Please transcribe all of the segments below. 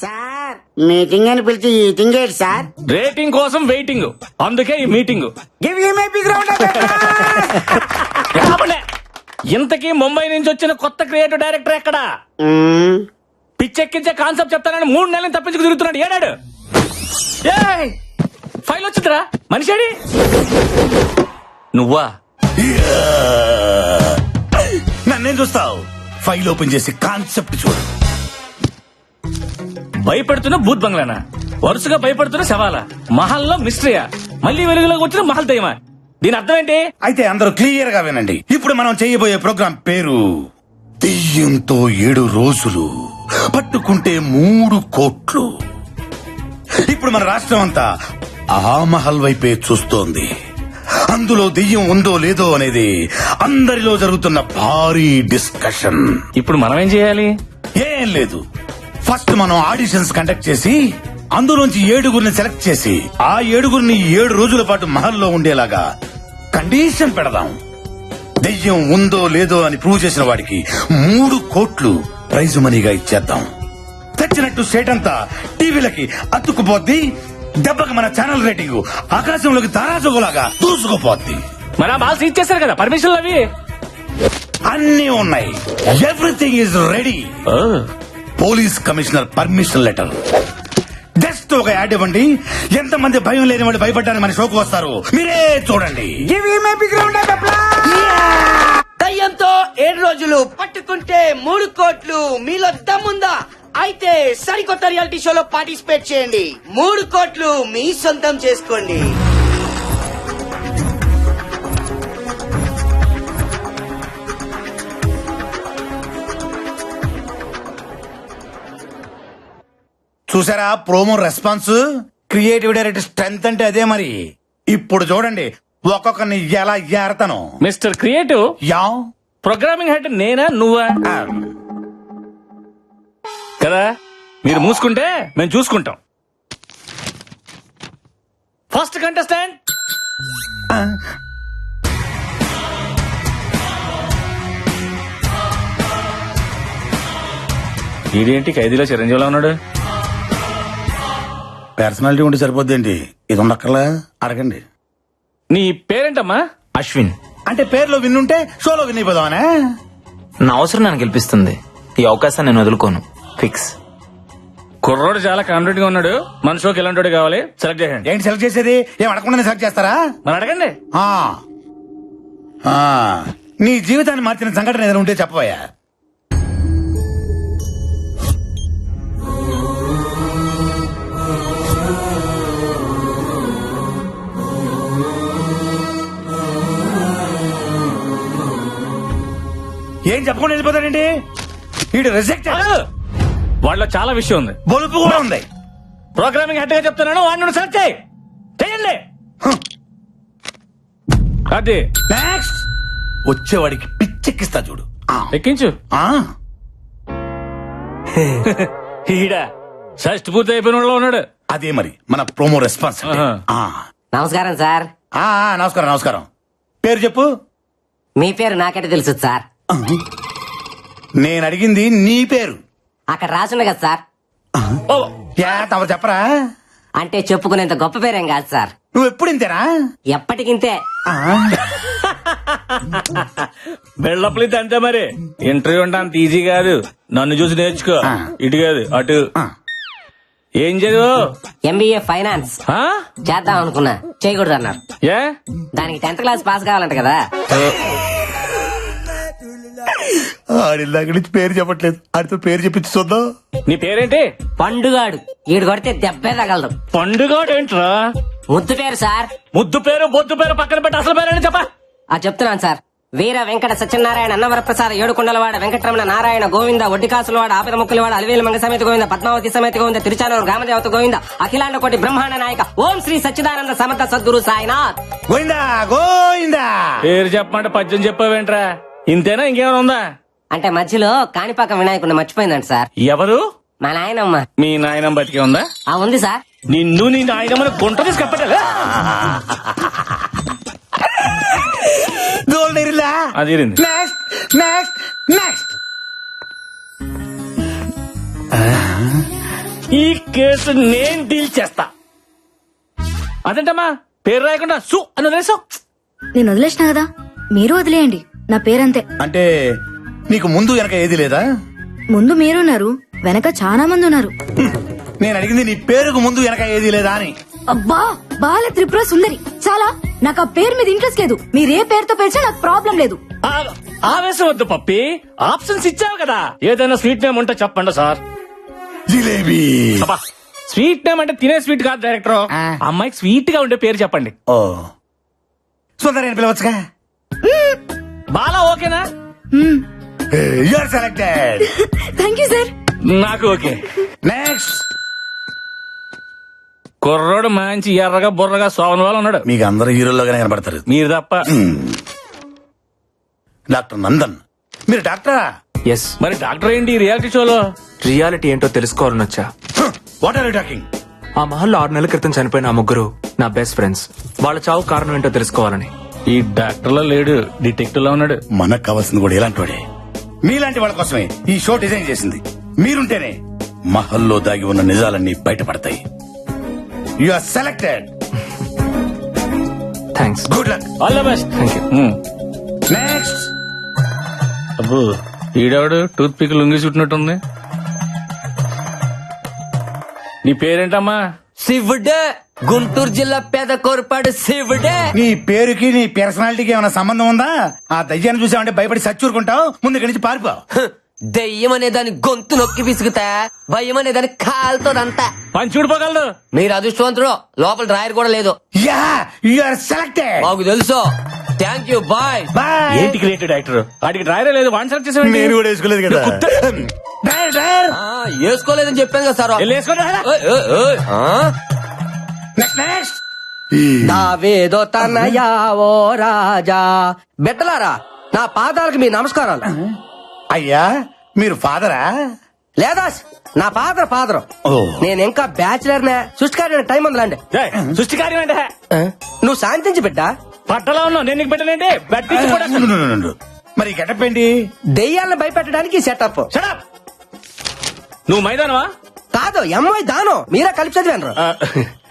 Sir meeting అని పిలిచి eating ఏంటి సార్? రేటింగ్ కోసం వెయిటింగ్, అందుకే ఈ meeting. Give you my big round of కాబట్టే ఇంతకీ ముంబై నుంచి వచ్చిన కొత్త క్రియేటివ్ డైరెక్టర్ ఎక్కడా? పిచ్చెక్కించే కాన్సెప్ట్ చెప్తానని 3 నెలలు తప్పించుకు తిరుగుతున్నాడు. ఏడాడు ఫైల్ వచ్చిందిరా, మనిషేడి నువ్వా? నన్నేం చూస్తావు? ఫైల్ ఓపెన్ చేసి కాన్సెప్ట్ చూడు. భయపడుతున్న భూత్ బంగ్లానా? వరుసగా భయపడుతున్న శవాలా? మహల్లో మిస్టరీయా? మళ్ళీ వెలుగులోకి వచ్చిన మహల్ దయ్యమా? దీని అర్థం ఏంటి? అయితే అందరూ క్లియర్ గా వినండి. ఇప్పుడు మనం చేయబోయే ప్రోగ్రాం పేరు దెయ్యంతో 7 రోజులు, పట్టుకుంటే 3 కోట్లు. ఇప్పుడు మన రాష్ట్రం అంతా ఆ మహల్ వైపే చూస్తోంది. అందులో దెయ్యం ఉందో లేదో అనేది అందరిలో జరుగుతున్న భారీ డిస్కషన్. ఇప్పుడు మనం ఏం చేయాలి? ఏం లేదు, ఫస్ట్ మనం ఆడిషన్స్ కండక్ట్ చేసి అందులోంచి 7గురిని సెలెక్ట్ చేసి ఆ 7గురిని 7 రోజుల పాటు మహల్లో ఉండేలాగా కండిషన్ పెడదాం. దెయ్యం ఉందో లేదో అని ప్రూవ్ చేసిన వాడికి 3 కోట్లు ప్రైజ్ మనీగా ఇచ్చేద్దాం. తెచ్చినట్టు స్టేట్ అంతా టీవీలకి అతుక్కుపోద్ది. దెబ్బకి మన ఛానల్ రేటింగ్ ఆకాశంలోకి తారాజుగులాగా దూసుకుపోద్ది. మరి ఆ బాల్స్ ఇచ్చేసారు కదా, పర్మిషన్లు అవి అన్నీ ఉన్నాయి. Everything is ready. Police commissioner permission letter. Just ఒక యాడ్ ఇవ్వండి. ఎంతమంది భయం లేని వాళ్ళు భయపడ్డానికి మన షోకు వస్తారు, మీరే చూడండి. Give you my big round of దయ్యంతో 7 రోజులు, పట్టుకుంటే 3 కోట్లు. మీలో దమ్ముందా? అయితే సరికొత్త రియాలిటీ షోలో పార్టిసిపేట్ చేయండి. 3 కోట్లు మీ సొంతం చేసుకోండి. చూసారా promo response? Creative director strength అంటే అదే మరి. ఇప్పుడు చూడండి ఒక్కొక్కరిని ఎలా ఏరతాను. Mister creative, yeah programming head నేనా నువ్వా? కదా, మీరు మూసుకుంటే మేము చూసుకుంటాం. ఫస్ట్ కంటెస్టెంట్ ఇదేంటి ఖైదీలో చిరంజీవిలో ఉన్నాడు? పర్సనాలిటీ ఉంటే సరిపోద్దేంటి, ఇది ఉండక్కర్లా? అడగండి. నీ పేరేంటమ్మా? అశ్విన్. అంటే పేర్లో విన్నుంటే షోలో విన్ అయిపోదామనే. నా అవసరం నన్ను గెలిపిస్తుంది. ఈ అవకాశాన్ని నేను వదులుకోను. ఫిక్స్. కుర్రోడు చాలా కాన్ఫిడెంట్ గా ఉన్నాడు. మన షోకి ఎలాంటి కావాలి సెలెక్ట్ చేయండి. ఏంటి సెలెక్ట్ చేసేది? ఏం అడగకుండా సెలెక్ట్ చేస్తారా? మరి అడగండి. నీ జీవితాన్ని మార్చిన సంఘటన ఏదైనా ఉంటే చెప్పబోయా. ఏం చెప్పకుండా వెళ్ళిపోతాడండి వీడు. రిజెక్ట్. వాళ్ళలో చాలా విషయం ఉంది, బొలుపు కూడా ఉంది. ప్రోగ్రామింగ్ హెడ్ గా చెప్తున్నాను, వాడిని సెలెక్ట్ చేయండి. అది నెక్స్ట్ వచ్చేవాడికి పిచ్చెక్కిస్తా చూడు. ఎక్కించు. ఈడ షష్టి పూర్తి అయిపోయిన వాళ్ళలో ఉన్నాడు. అదే మరి మన ప్రోమో రెస్పాన్స్. నమస్కారం సార్. నమస్కారం నమస్కారం. పేరు చెప్పు. మీ పేరు నాకంటే తెలుసు సార్. నేను అడిగింది నీ పేరు. అక్కడ రాసుంది కదా సార్. తమరు చెప్పరా? అంటే చెప్పుకునేంత గొప్ప పేరేం కాదు సార్. నువ్వు ఎప్పుడు ఇంతేనా? ఎప్పటికింతే. బెళ్ళప్పలితే అంతే మరి. ఇంటర్వ్యూ అంటే అంత ఈజీ కాదు. నన్ను చూసి నేర్చుకో. ఇటు కాదు అటు. ఏం చదువు? ఎంబీఏ ఫైనాన్స్ చేద్దాం అనుకున్నా, చేయకూడదు అన్నారు. ఏ? దానికి 10th క్లాస్ పాస్ కావాలంట కదా. ఆడిల్లాక నుంచి పేరు చెప్పట్లేదు, ఆడితో పేరు చెప్పించి చూద్దాం. నీ పేరేంటి? పండుగాడు. ఈడు కొడితే దెబ్బే తగలదు. పండుగాడు ఏంట్రా? ముద్దు పేరు సార్. ముద్దు పేరు బొద్దు పేరు పక్కన పెట్టి అసలు పేరు అని చెప్పా. చెప్తున్నాను సార్. వీర వెంకట సత్యనారాయణ అన్నవరప్రసాద ఏడుకొండలవాడ వెంకటరమణ నారాయణ గోవింద ఒడ్డికాసులవాడ ఆపద ముక్కులవాడ అలివేలు మంగ సమేత గోవింద పద్మావతి సమేత గోవింద తిరుచానూరు గ్రామదేవత గోవింద అఖిలాండ కోటి బ్రహ్మాండ నాయక ఓం శ్రీ సచ్చిదానంద సమర్థ సద్గురు సాయినాథ్ గోవిందా గోవిందా. పేరు చెప్పమంటే పద్యం చెప్పావేంట్రా? ఇంతేనా ఇంకేమైనా ఉందా? అంటే మధ్యలో కాణిపాకం వినాయకుడిని మర్చిపోయిందంట సార్. ఎవరు? మా నాయనమ్మ. మీ నాయనమ్మ బతికే ఉందా? ఉంది సార్. నిన్ను నీ నాయనమ్మని గుంట తీసి కప్పటలే. అది నెక్స్ట్ నెక్స్ట్ నెక్స్ట్. ఈ కేసు నేను డీల్ చేస్తా. అదేంటమ్మా పేరు రాయకుండా సు అని వదిలేసావు? నేను వదిలేసిన కదా, మీరు వదిలేయండి. నా పేరంతే. అంటే నీకు ముందు వెనక ఏది లేదా? ముందు మీరున్నారు, వెనక చాలా మంది ఉన్నారు. నేను అడిగింది నీ పేరుకు ముందు వెనక ఏది లేదా అని. అబ్బా, బాల త్రిపుర సుందరి. చాలా, నాకు ఆ పేరు మీద ఇంట్రెస్ట్ లేదు. మీరే పేరుతో పిలిచినా నాకు ప్రాబ్లం లేదు. ఆవేశం వద్దు పప్పి, ఆప్షన్స్ ఇచ్చావు కదా. ఏదైనా స్వీట్ నేమ్ ఉంటే చెప్పండి సార్. జిలేబీ. స్వీట్ నేమ్ అంటే తినే స్వీట్ కాదు డైరెక్టర్. అమ్మాయికి స్వీట్ గా ఉండే పేరు చెప్పండి. ఓ సుందరి అని పిలవచ్చుగా. బాలా ఓకేనా? You are selected. Thank you sir. నాకు ఓకే. నెక్స్ట్. కుర్రోడు మంచి ఎర్రగా బుర్రగా సోమన్ వాళ్ళు ఉన్నాడు. మీకు అందరు హీరోల్లోగానే కనబడతారు. మీరు తప్ప. డాక్టర్ నందన్. మీరు డాక్టరా? ఎస్. మరి డాక్టర్ ఏంటి రియాలిటీ షోలో? రియాలిటీ ఏంటో తెలుసుకోవాలని వచ్చా. What are you talking? ఆ మహల్లో 6 నెలల క్రితం చనిపోయిన ఆ ముగ్గురు నా బెస్ట్ ఫ్రెండ్స్. వాళ్ళ చావు కారణం ఏంటో తెలుసుకోవాలని. ఈ డాక్టర్ లో లేడు, డిటెక్టివ్ లో ఉన్నాడు. మనకు కావాల్సింది కూడా ఇలాంటి వాడే. మీలాంటి వాళ్ళ కోసమే ఈ షో డిజైన్ చేసింది. మీరుంటేనే మహల్లో దాగి ఉన్న నిజాలన్నీ బయటపడతాయి. You are selected. Thanks. Good luck. All the best. Thank you. Next. అబ్బో ఈడవాడు టూత్ పిక్ లొంగి చుట్టినట్టుంది. నీ పేరేంటమ్మా? శివుడే, గుంటూరు జిల్లా పేద కోరపాడు శివుడే. నీ పేరుకి నీ పర్సనాలిటీకి ఏమైనా సంబంధం ఉందా? ఆ దయ్యాన్ని చూసామంటే భయపడి సచ్చూరుకుంటావు. ముందు ఇక్కడి నుంచి పారిపో. దెయ్యం అనే దాని గొంతు నొక్కి పిసుకుతా, భయం అనే దాని కాలుతోదంతా. పని చూడిపోగలదు. మీరు అదృష్టవంతుడు, లోపల డ్రాయర్ కూడా లేదు. Yeah, you are selected. మాకు తెలుసు. Thank you, bye. బాయ్. ఏంటి క్రియేటివ్ డైరెక్టర్? వాడికి డ్రైవరే లేదు, వన్ సెలెక్ట్ చేసేవాడి. నేను కూడా వేసుకోలేదు కదా. Driver, driver. వేసుకోలేదని చెప్పాను కదా సార్. ఓయ్, ఓయ్, ఓయ్. Next, next. దావేదో తనయా ఓ రాజా. బిడ్డలారా, నా పాదాలకు మీ నమస్కారాలు. అయ్యా, మీరు ఫాదరా? లేదా నా ఫాదర్. ఓ. నేను ఇంకా బ్యాచిలర్ నే. సృష్టికారి టైం ఉందిలాండి. సృష్టి కార్యం అంటే నువ్వు శాంతించి బిడ్డ. పట్టలో ఉన్నావు, నేను నీకు పెట్టలేంటి. మరి గెటప్ ఏంటి? దెయ్యాలను భయపెట్టడానికి సెటప్. Shut up! నువ్వు మైదానవా? కాదు, ఎంఐ దానం. మీరే కలిపి చదివాను.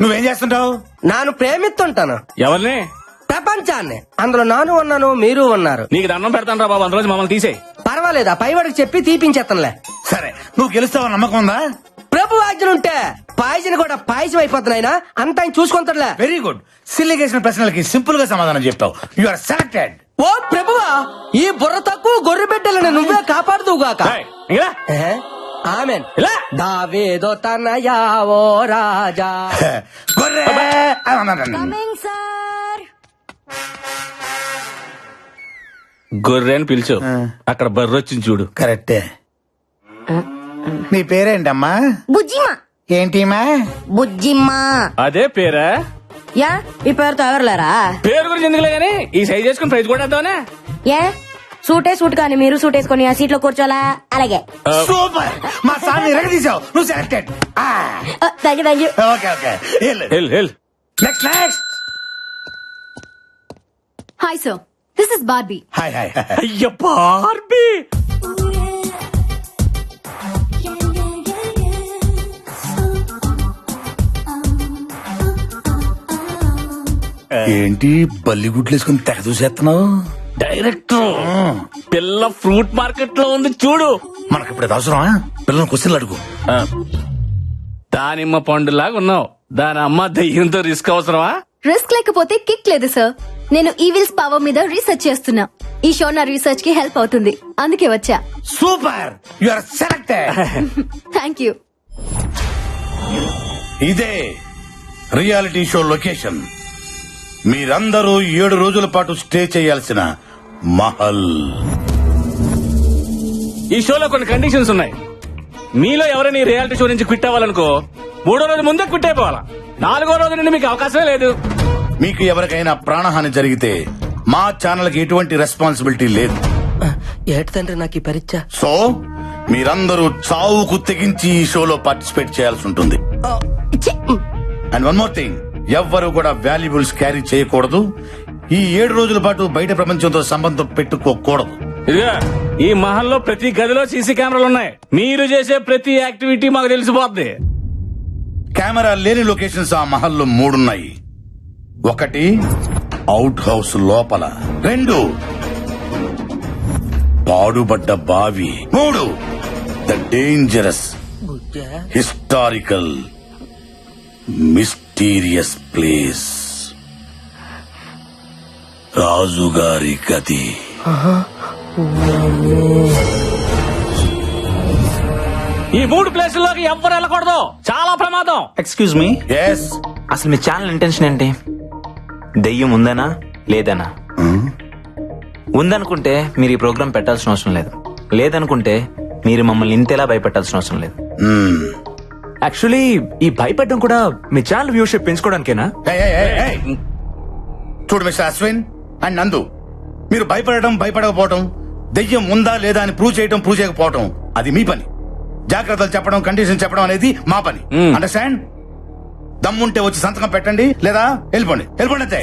నువ్వేం చేస్తుంటావు? నాను ప్రేమిస్తుంటాను ఎవరిని? ప్రపంచాన్ని. అందులో నాను ఉన్నాను, మీరు ఉన్నారు. నీకు దండం పెడతాను రా బాబు, అందులో మమ్మల్ని తీసేయి. పర్వాలేదా, పైవాడికి చెప్పి తీపించేస్తానులే. సరే, నువ్వు గెలుస్తావు నమ్మకం ఉందా? ప్రభు ఆజ్ఞలుంటే పాయసం కూడా పాయసం అయిపోతున్నాయినా అంత ఆయన చూసుకుంటాడులే. Very good. సిల్లిగేసిన ప్రశ్నలకి సింపుల్ గా సమాధానం చెప్తావు. You are selected. ఓ ప్రభువా, ఈ బుర్ర తక్కువ గొర్రె బిడ్డలను నువ్వే కాపాడుదువుగాక. ఏయ్, ఇంకా రా. ఆమెన్. ఇలా. దావేదో తనయా ఓ రాజా. గొర్రె. Coming sir. గొర్రె అని పిలిచు. అక్కడ బర్రె వచ్చింది చూడు. కరెక్టే. నీ పేరేంటమ్మా? బుజ్జిమా. ఏంటిమా? బుజ్జిమ్మా. అదే పేరా? యా, ఈ పేరుతో ఎవరులేరా? పేరు గురించి ఎందుకులే గానీ ఈ సైజ్ చేసుకుని ప్రైజ్ కూడా వేద్దామనే. ఏ సూట్ కానీ మీరు సూట్ వేసుకొని ఆ సీట్ లో కూర్చోలా? అలాగే. సూపర్. మా సార్ ఎరగదీసావు. నువ్వు selected. Thank you. Okay, okay. Hell next, next. Hi sir, this is Barbie. Hi, hi. అయ్య బార్బీ. ఏంటి బల్లిగుడ్లు వేసుకుని తెగ చూసేస్తున్నావు? డైరెక్టర్, పిల్ల ఫ్రూట్ మార్కెట్ లో ఉంది చూడు. మనకి ఇప్పుడు అవసరమా? పిల్లలు క్వశ్చన్లు అడుగు. దానిమ్మ పండులాగా ఉన్నావు. దాని అమ్మ దయ్యంతో రిస్క్ అవసరమా? రిస్క్ లేకపోతే కిక్ లేదు సార్. నేను ఈవిల్స్ పవర్ మీద రీసెర్చ్ చేస్తున్నా. ఈ షో నా రీసెర్చ్ కి హెల్ప్ అవుతుంది, అందుకే వచ్చా. Super. You are selected. Thank you. ఇదే రియాలిటీ షో లొకేషన్. మీరందరూ 7 రోజుల పాటు స్టే చేయాల్సిన మహల్. ఈ షోలో కొన్ని కండిషన్స్ ఉన్నాయి. మీలో ఎవరైనా ఈ రియాలిటీ షో నుంచి క్విట్ అవ్వాలనుకో 3వ రోజు ముందే క్విట్ అయిపోవాలా. 4వ రోజు నుండి మీకు అవకాశమే లేదు. మీకు ఎవరికైనా ప్రాణహాని జరిగితే మా ఛానల్ కి ఎటువంటి రెస్పాన్సిబిలిటీ లేదు. ఏటి తండ్రి నాకు ఈ పరీక్ష. సో మీరందరూ చావుకు తెగించి ఈ షోలో పార్టిసిపేట్ చేయాల్సి ఉంటుంది. అండ్ వన్ మోర్ థింగ్, ఎవ్వరూ కూడా వాల్యుబుల్స్ క్యారీ చేయకూడదు. ఈ 7 రోజుల పాటు బయట ప్రపంచంతో సంబంధం పెట్టుకోకూడదు. ఇదిగా ఈ మహల్లో ప్రతి గదిలో సీసీ కెమెరాలు ఉన్నాయి. మీరు చేసే ప్రతి యాక్టివిటీ మాకు తెలిసిపోద్ది. కెమెరా లేని లొకేషన్స్ ఆ మహల్లో 3 ఉన్నాయి. 1 అవుట్ హౌస్ లోపల, 2 పాడుబడ్డ బావి, 3 the dangerous historical mysterious place రాజుగారి గది. ఈ 3 ప్లేసుల్లోకి ఎవ్వరు వెళ్ళకూడదు, చాలా ప్రమాదం. ఎక్స్క్యూజ్ మీ, ఎస్ అసలు మీ ఛానల్ ఇంటెన్షన్ ఏంటి? దెయ్యం ఉందనా లేదనా? ఉందనుకుంటే మీరు ఈ ప్రోగ్రామ్ పెట్టాల్సిన అవసరం లేదు. లేదనుకుంటే మీరు మమ్మల్ని ఇంతేలా భయపెట్టాల్సిన అవసరం లేదు. యాక్చువల్లీ ఈ భయపెట్టడం కూడా మీ ఛానల్ వ్యూషిప్ పెంచుకోవడానికేనా? చూడు మిస్టర్ అశ్విన్ అండ్ నందు, మీరు భయపడకపోవటం, దెయ్యం ఉందా లేదా అని ప్రూవ్ చేయకపోవటం అది మీ పని. జాగ్రత్తలు చెప్పడం, కండిషన్ చెప్పడం అనేది మా పని. అండర్స్టాండ్? దమ్ముంటే వచ్చి సంతకం పెట్టండి, లేదా వెళ్ళిపోండి అంతే.